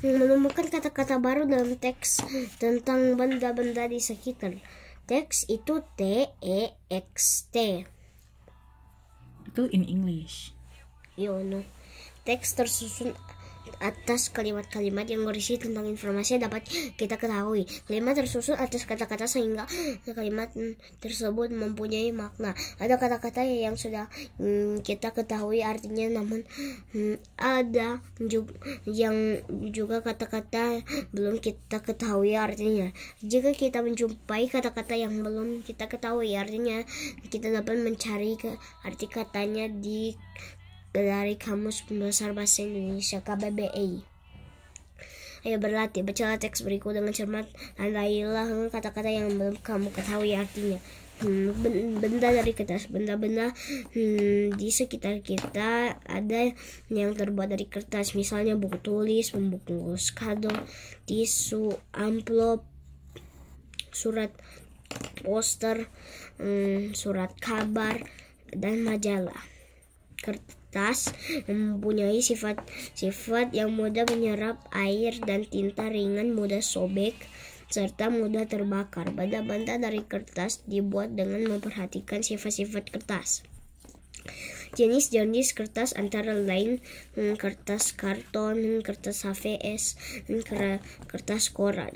Menemukan kata-kata baru dalam teks tentang benda-benda di sekitar. Teks itu TEXT. Itu in English. No. Teks tersusun atas kalimat-kalimat yang berisi tentang informasi yang dapat kita ketahui. Kalimat tersusun atas kata-kata sehingga kalimat tersebut mempunyai makna. Ada kata-kata yang sudah kita ketahui artinya, namun ada yang juga kata-kata belum kita ketahui artinya. Jika kita menjumpai kata-kata yang belum kita ketahui artinya, kita dapat mencari arti katanya dari Kamus Besar Bahasa Indonesia KBBI. Ayo berlatih, bacalah teks berikut dengan cermat. Andailah kata-kata yang belum kamu ketahui artinya. Benda dari kertas. Benda-benda di sekitar kita ada yang terbuat dari kertas. Misalnya buku tulis, pembungkus kado, tisu, amplop, surat poster, surat kabar, dan majalah. Kertas mempunyai sifat yang mudah menyerap air dan tinta, ringan, mudah sobek, serta mudah terbakar. Benda-benda dari kertas dibuat dengan memperhatikan sifat-sifat kertas. Jenis-jenis kertas antara lain kertas karton, kertas HVS, dan kertas koran.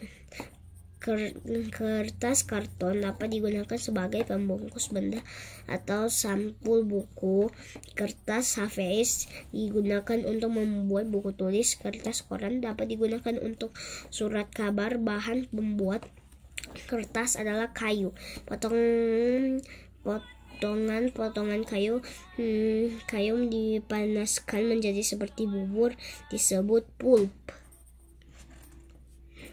Kertas karton dapat digunakan sebagai pembungkus benda atau sampul buku. Kertas HVS digunakan untuk membuat buku tulis. Kertas koran dapat digunakan untuk surat kabar. Bahan pembuat kertas adalah kayu. Potongan kayu dipanaskan menjadi seperti bubur disebut pulp.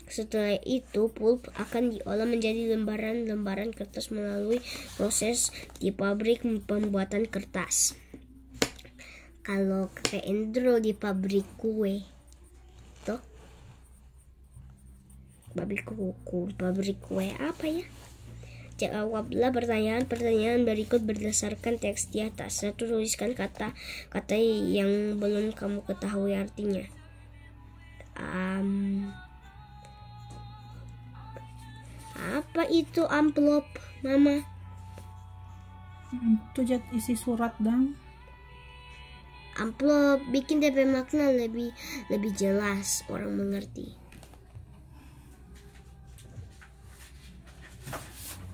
Setelah itu, pulp akan diolah menjadi lembaran-lembaran kertas melalui proses di pabrik pembuatan kertas. Kalau kakek Endro di pabrik kue, tuh, pabrik kue apa ya? Jawablah pertanyaan berikut berdasarkan teks di atas. 1. Tuliskan kata-kata yang belum kamu ketahui artinya. Apa itu amplop, Mama? Itu isi surat dong. Amplop bikin DP makna lebih jelas orang mengerti.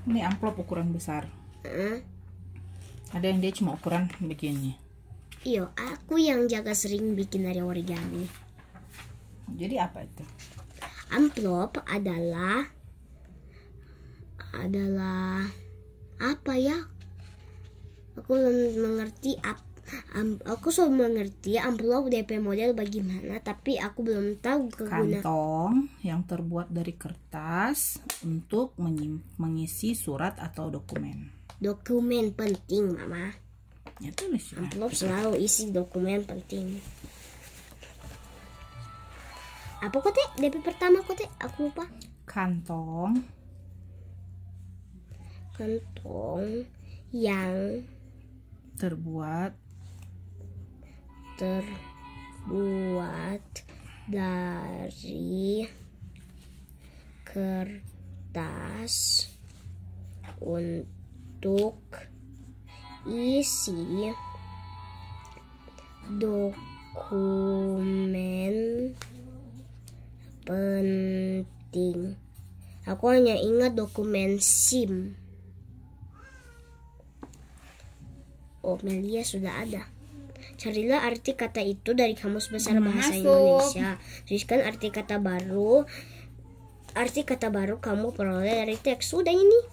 Ini amplop ukuran besar. Ada yang dia cuma ukuran begini. Iya, aku yang jaga sering bikin dari origami. Jadi apa itu? Amplop adalah apa ya? Aku mengerti aku sudah mengerti amplop DP model bagaimana, tapi aku belum tahu kegunaan. Kantong yang terbuat dari kertas untuk mengisi surat atau dokumen. Dokumen penting, Mama. Ya tulis. Amplop selalu isi dokumen penting. Apa kote? DP pertama kote? Aku lupa. Kantong yang terbuat dari kertas untuk isi dokumen penting. Aku hanya ingat dokumen SIM. Oh, Melia sudah ada. Carilah arti kata itu dari Kamus Besar Bahasa Indonesia. Tuliskan arti kata baru. Arti kata baru kamu peroleh dari teks. Sudah ini.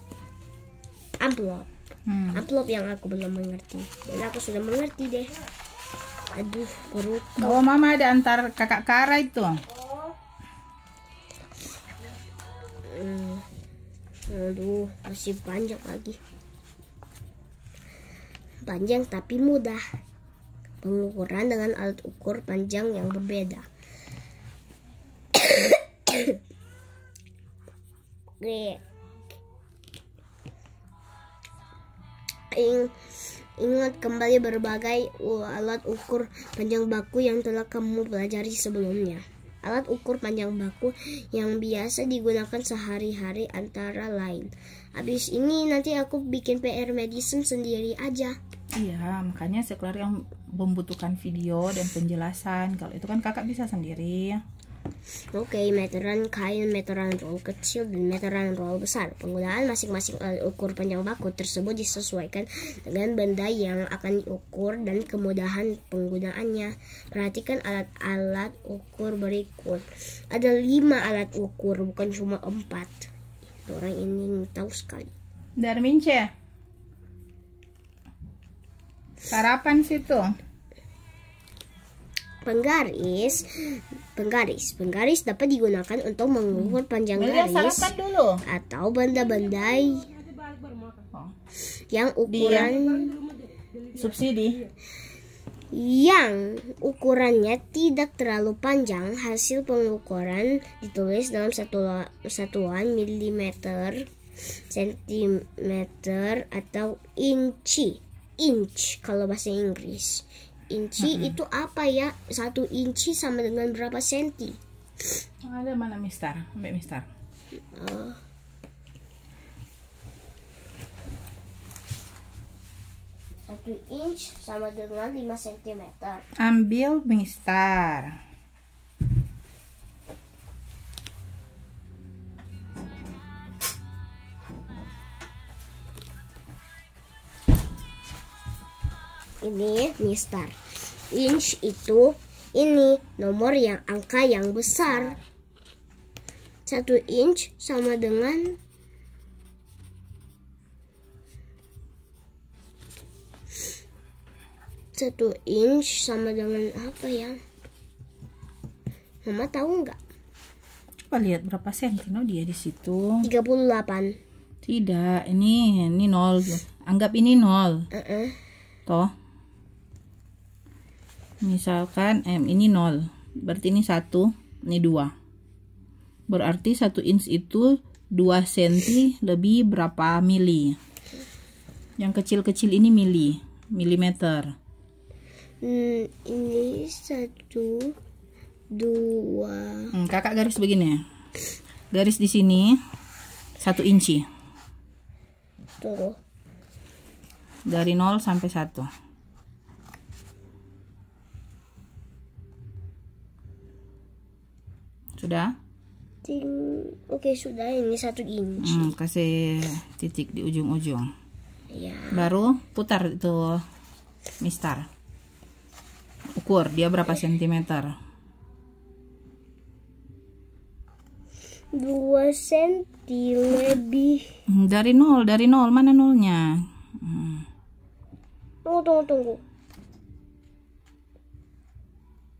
Amplop. Amplop yang aku belum mengerti. Dan aku sudah mengerti deh. Aduh, perut. Oh, Mama ada antar kakak Kara itu. Aduh, masih panjang lagi. Panjang tapi mudah. Pengukuran dengan alat ukur panjang yang berbeda. Ingat kembali berbagai alat ukur panjang baku yang telah kamu pelajari sebelumnya. alat ukur panjang baku yang biasa digunakan sehari-hari antara lain. Habis ini nanti aku bikin PR medicine sendiri aja. Iya, makanya sekelar yang membutuhkan video dan penjelasan. Kalau itu kan kakak bisa sendiri. Oke, meteran kain, meteran roll kecil, dan meteran roll besar. Penggunaan masing-masing alat ukur panjang baku tersebut disesuaikan dengan benda yang akan diukur dan kemudahan penggunaannya. Perhatikan alat-alat ukur berikut. Ada 5 alat ukur, bukan cuma 4. Orang ini tahu sekali. Darmince, sarapan situ. Penggaris dapat digunakan untuk mengukur panjang garis atau benda-benda yang ukurannya tidak terlalu panjang. Hasil pengukuran ditulis dalam satuan milimeter, sentimeter, atau inci. Inch kalau bahasa Inggris. Inci itu apa ya? 1 inci sama dengan berapa senti? Ada mana Mister? Ambil Mister. 1 inch sama dengan 5 cm. Ambil Mister. Ini Mister. Inch itu ini nomor yang angka yang besar. 1 inch sama dengan 1 inch sama dengan apa ya? Mama tahu nggak? Coba lihat berapa senti dia di situ. 38. Tidak, ini 0. Anggap ini 0. Toh. Misalkan ini 0. Berarti ini 1, ini 2. Berarti 1 inch itu 2 cm lebih berapa mili? Yang kecil-kecil ini milimeter. Ini 1, 2. Kakak garis begini. Garis di sini 1 inci. Tuh. Dari 0 sampai 1. Sudah? Oke, sudah. Ini 1 inci. Kasih titik di ujung-ujung. Ya. Baru putar itu Mister. Ukur dia berapa sentimeter. 2 senti lebih. Dari 0, mana nolnya? Tunggu.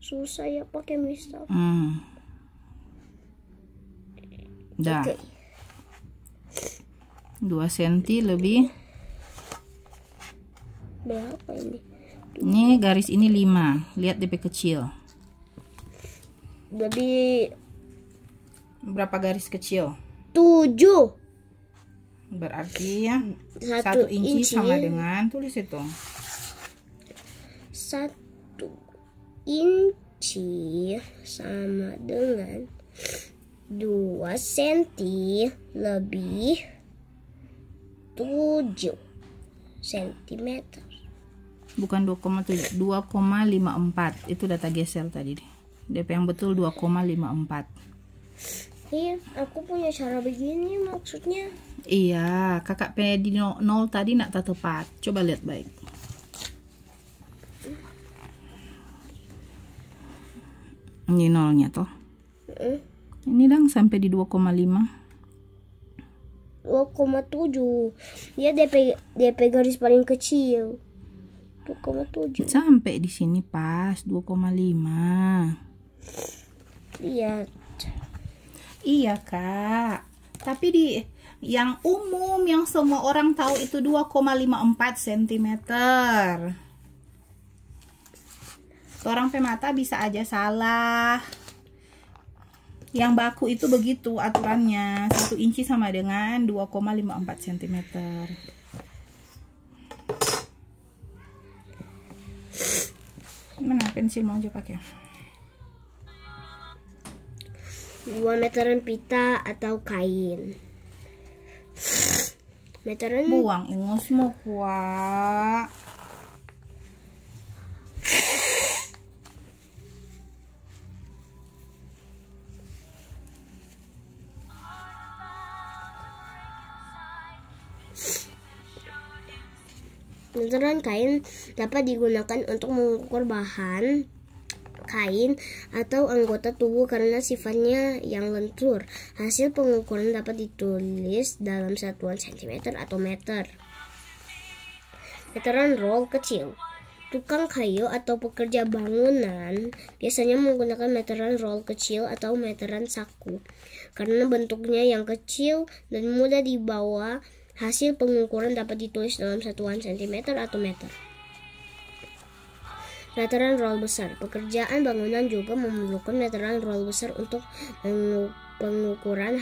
Susah ya pakai Mister. Dah. Okay. 2 cm lebih. Berapa ini? Ini garis ini 5. Lihat DP kecil. Jadi berapa garis kecil? 7. Berarti ya 1 inci sama dengan, tulis itu. 1 inci sama dengan 2 cm lebih 7 cm. Bukan 2,7, 2,54. Itu data geser tadi. DP yang betul 2,54. Iya, aku punya cara begini maksudnya. Iya, kakak di 0 tadi nak tak tepat. Coba lihat baik. Ini nolnya toh. Ini dang sampai di 2,5. 2,7. Dia DP garis paling kecil. 2,7. Sampai di sini pas 2,5. Lihat. Iya, Kak. Tapi di yang umum yang semua orang tahu itu 2,54 cm. Orang pemata bisa aja salah. Yang baku itu begitu aturannya. 1 inci sama dengan 2,54 cm. Mana pensil mau aja pakai? 2 meteran pita atau kain. Meteran Buang ingusmu, kuak. Meteran kain dapat digunakan untuk mengukur bahan kain atau anggota tubuh karena sifatnya yang lentur. Hasil pengukuran dapat ditulis dalam satuan cm atau meter. Meteran roll kecil. Tukang kayu atau pekerja bangunan biasanya menggunakan meteran roll kecil atau meteran saku. Karena bentuknya yang kecil dan mudah dibawa, hasil pengukuran dapat ditulis dalam satuan cm atau meter. Meteran roll besar. Pekerjaan bangunan juga memerlukan meteran roll besar untuk pengukuran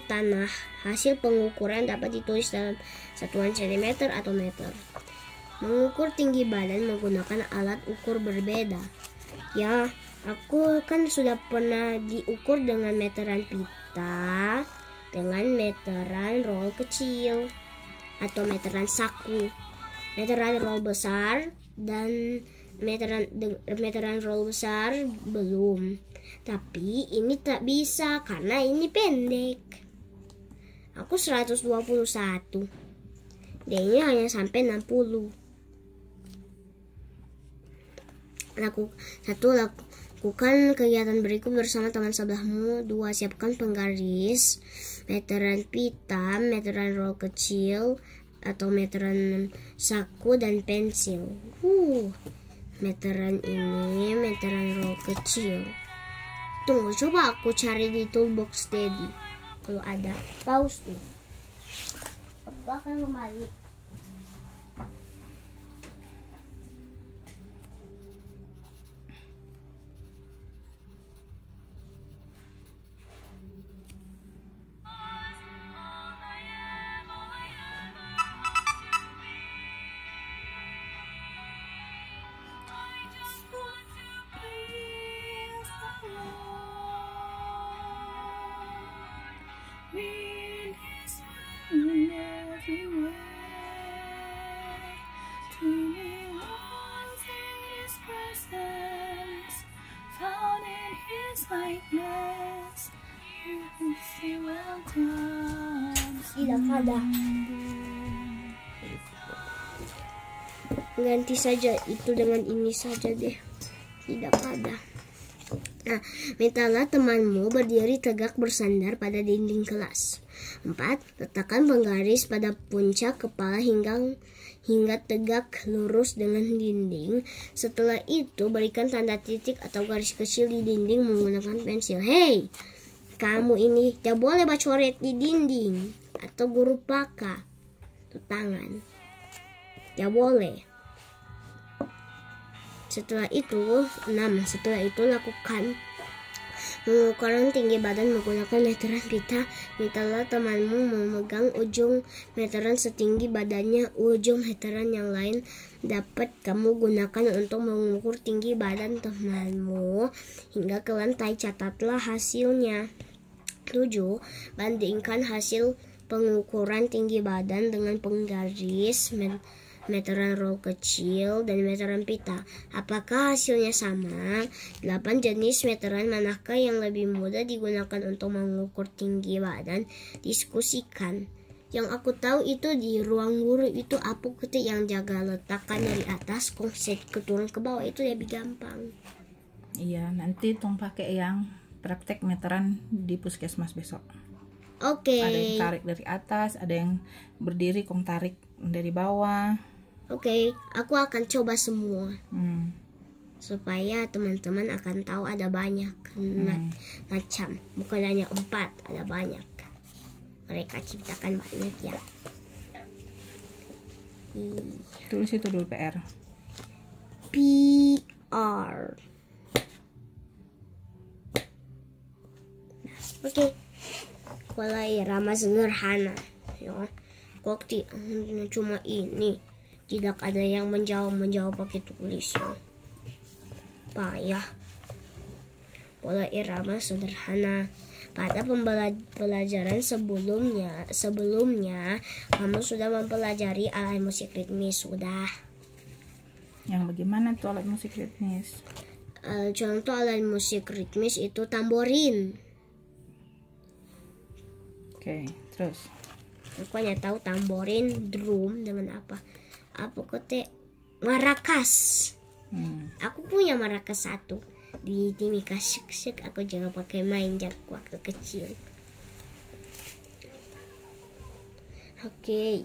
tanah. Hasil pengukuran dapat ditulis dalam satuan cm atau meter. Mengukur tinggi badan menggunakan alat ukur berbeda. Ya, aku kan sudah pernah diukur dengan meteran pita, dengan meteran roll kecil atau meteran saku. Meteran roll besar dan meteran roll besar belum. Tapi ini tak bisa karena ini pendek. Aku 121. D-nya hanya sampai 60. Lakukan kegiatan berikut bersama teman sebelahmu. 2. Siapkan penggaris, meteran pita, meteran roll kecil atau meteran saku, dan pensil. Meteran ini meteran roll kecil. Tunggu, coba aku cari di toolbox Daddy. Kalau ada, pause nih. Aku akan kembali. Tidak ada. Ganti saja itu dengan ini saja deh. Tidak ada. Nah, mintalah temanmu berdiri tegak bersandar pada dinding kelas. 4. Letakkan penggaris pada puncak kepala hingga tegak lurus dengan dinding. Setelah itu berikan tanda titik atau garis kecil di dinding menggunakan pensil. Hei, kamu ini tidak boleh bacoret di dinding atau guru paka tangan. Tidak boleh. Setelah itu lakukan pengukuran tinggi badan menggunakan meteran pita. Mintalah temanmu memegang ujung meteran setinggi badannya. Ujung meteran yang lain dapat kamu gunakan untuk mengukur tinggi badan temanmu hingga ke lantai. Catatlah hasilnya. 7. Bandingkan hasil pengukuran tinggi badan dengan penggaris, meteran roll kecil, dan meteran pita. Apakah hasilnya sama? 8. Jenis meteran manakah yang lebih mudah digunakan untuk mengukur tinggi badan? Diskusikan. Yang aku tahu itu di ruang guru itu Apu ketik yang jaga letakkan dari atas konsep ke turun ke bawah itu lebih gampang. Iya, nanti tong pakai yang praktek meteran di puskesmas besok. Oke. Ada yang tarik dari atas, ada yang berdiri kong tarik dari bawah. Oke, aku akan coba semua. Supaya teman-teman akan tahu ada banyak macam. Bukan hanya 4, ada banyak. Mereka ciptakan banyak ya. Tulis itu dulu PR. PR. Oke. Kalau irama sederhana, ya. Kok cuma ini, tidak ada yang menjawab pakai tulis. Payah. pola irama sederhana. Pada pembelajaran sebelumnya kamu sudah mempelajari alat musik ritmis, sudah. Yang bagaimana tuh alat musik ritmis? Contoh alat musik ritmis itu tamborin. Oke, terus. Aku hanya tahu tamborin, drum, dengan apa? Apa kote? Marakas. Aku punya marakas 1 di Timika Syek. Aku juga pakai main waktu kecil. Oke.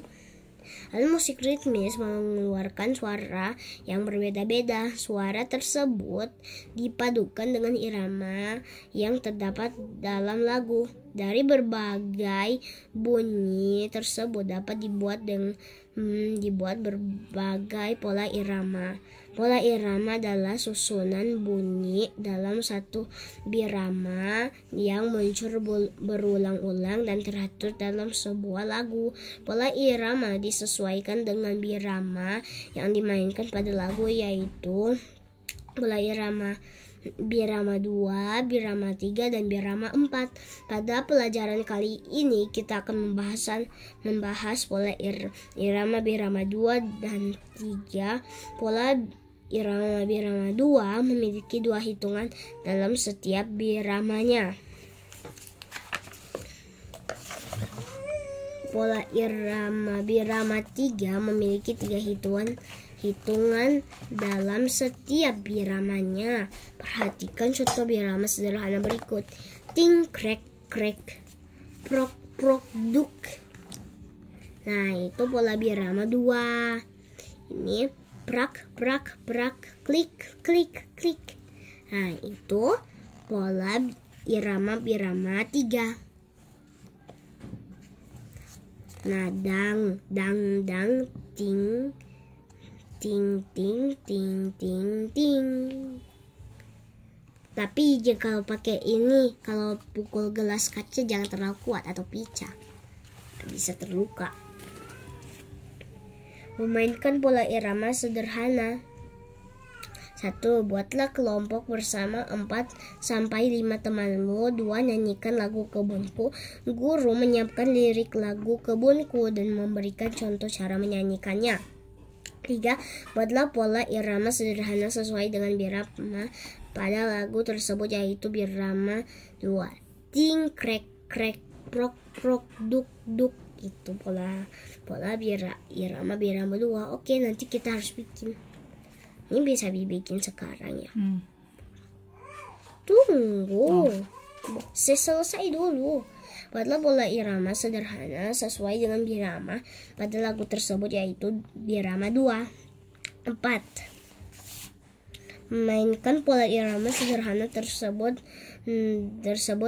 Alat musik ritmis mengeluarkan suara yang berbeda-beda. Suara tersebut dipadukan dengan irama yang terdapat dalam lagu. Dari berbagai bunyi tersebut dapat dibuat berbagai pola irama. Pola irama adalah susunan bunyi dalam satu birama yang muncul berulang-ulang dan teratur dalam sebuah lagu. Pola irama disesuaikan dengan birama yang dimainkan pada lagu, yaitu pola irama birama 2, birama 3, dan birama 4. Pada pelajaran kali ini kita akan membahas pola irama birama 2 dan 3. Pola irama birama 2 memiliki 2 hitungan dalam setiap biramanya. Pola irama birama 3 memiliki 3 hitungan dalam setiap biramanya. Perhatikan contoh birama sederhana berikut. Ting, krek, krek, prok, prok, duk. Nah, itu pola birama 2. Ini prak, prak, prak, klik, klik, klik. Nah, itu pola irama birama 3. Nah, dang, dang, dang, ting, ting, ting, ting, ting, ting. Tapi jika pakai ini, kalau pukul gelas kaca jangan terlalu kuat atau pecah, bisa terluka. Memainkan pola irama sederhana. 1. Buatlah kelompok bersama 4-5 temanmu. 2. Nyanyikan lagu kebunku. Guru menyiapkan lirik lagu kebunku dan memberikan contoh cara menyanyikannya. 3. Buatlah pola irama sederhana sesuai dengan birama pada lagu tersebut, yaitu birama 2. Ting, krek, krek, prok, prok, duk, duk. Itu pola irama birama 2. Oke, nanti kita harus bikin. Ini bisa dibikin sekarang ya. Tunggu. Selesai dulu. Buatlah pola irama sederhana sesuai dengan birama pada lagu tersebut, yaitu birama 2. 4. Mainkan pola irama sederhana tersebut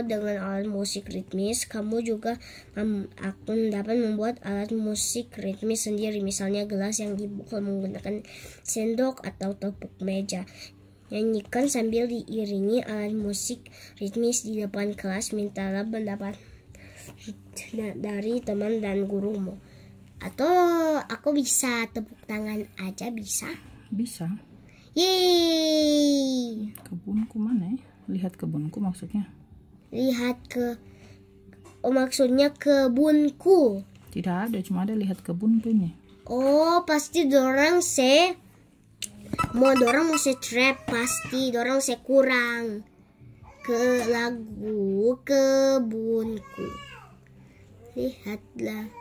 dengan alat musik ritmis. Kamu juga akan dapat membuat alat musik ritmis sendiri, misalnya gelas yang dipukul menggunakan sendok atau tepuk meja. Nyanyikan sambil diiringi alat musik ritmis di depan kelas. Mintalah pendapat dari teman dan gurumu. Atau aku bisa tepuk tangan aja, bisa? Bisa. Yeay. Kebunku mana ya? Lihat kebunku maksudnya? Lihat maksudnya kebunku. Tidak ada, cuma ada lihat kebunku ini. Oh, pasti dorang mau se trap, pasti dorang se kurang ke lagu kebunku. Lihatlah.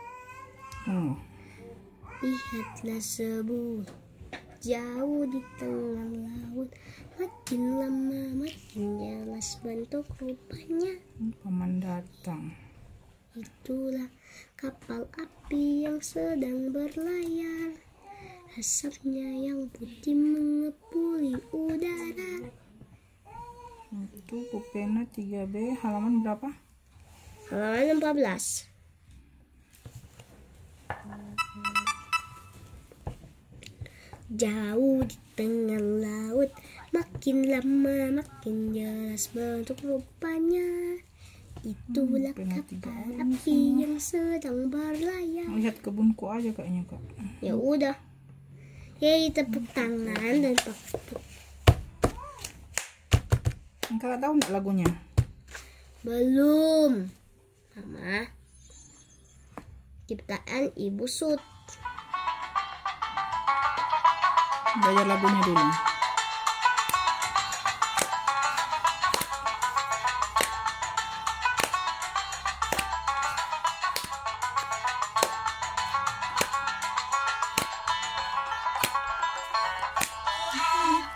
Lihatlah sebuah jauh di tengah laut, makin lama makin jelas bentuk rupanya. Paman datang. Itulah kapal api yang sedang berlayar, asapnya yang putih mengepuli udara. Itu pupena 3B, halaman berapa? Halaman 14. Jauh di tengah laut, makin lama makin jelas bentuk rupanya. Itulah kapal api yang sedang berlayar. Lihat kebunku aja kayaknya, Kak. Ya udah. Yeay, tepuk tangan dan Kakak tahu nggak lagunya? Belum. Mama. Ciptaan Ibu Sud. Belajar lagunya dulu.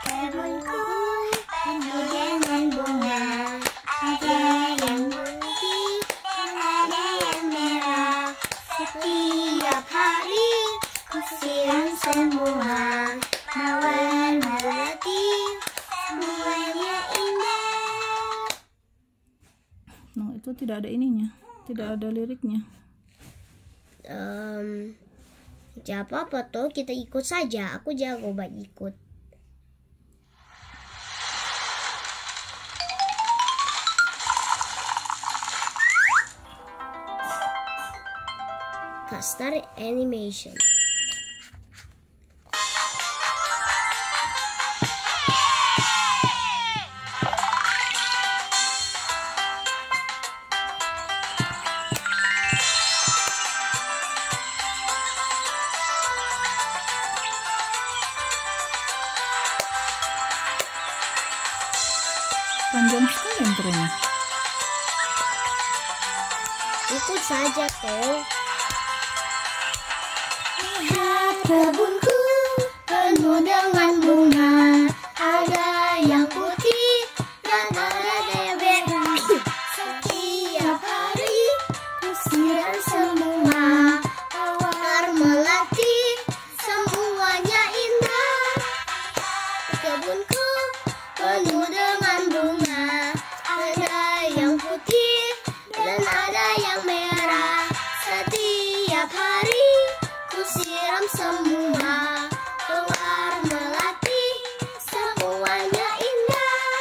Kebunku penuh dengan bunga, ada yang putih dan ada yang merah. Setiap hari ku siram semua, mawar melati, semuanya indah. No, itu tidak ada ininya, tidak ada liriknya. Apa tuh, kita ikut saja. Aku jago buat ikut. Start animation. Panjang sekali intronya. Ikut saja toh. Lihat kebunku penuh dengan bunga, ada yang putih dan ada yang merah. Setiap hari ku siram semua, mawar melati, semuanya indah. Kebunku penuh dengan bunga, ada yang putih dan ada yang merah. Setiap hari ku siram semua, mawar melati, semuanya indah.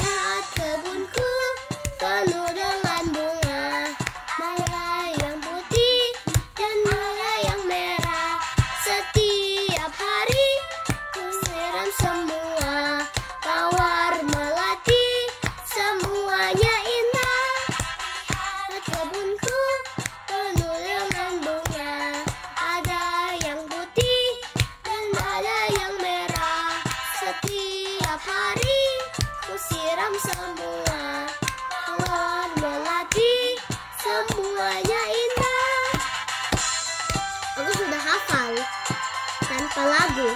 Lihat kebunku penuh dengan bunga, ada yang putih dan ada yang merah. Setiap hari ku siram semua, mawar melati, semuanya indah. Kebunku penuh dengan bunga, ada yang putih dan ada yang merah. Setiap hari ku siram semua, mawar melati, semuanya indah. Aku sudah hafal tanpa lagu.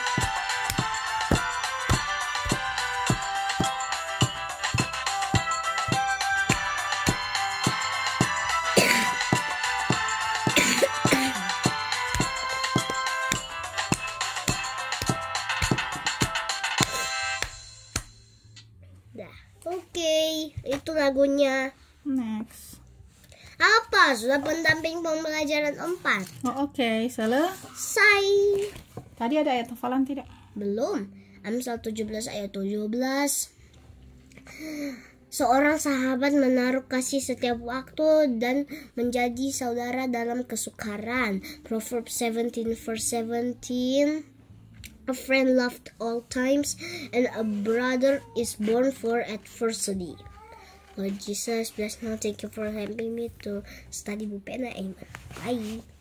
Dah, oke, itu lagunya. Next. Apa? Sudah pendamping pembelajaran 4. Oh, oke. Selesai. Tadi ada ayat hafalan tidak? Belum. Amsal 17 ayat 17. Seorang sahabat menaruh kasih setiap waktu dan menjadi saudara dalam kesukaran. Proverbs 17 verse 17. A friend loved all times, and a brother is born for adversity. Lord Jesus, bless now. Thank you for helping me to study Bu Pena. Amen. Bye.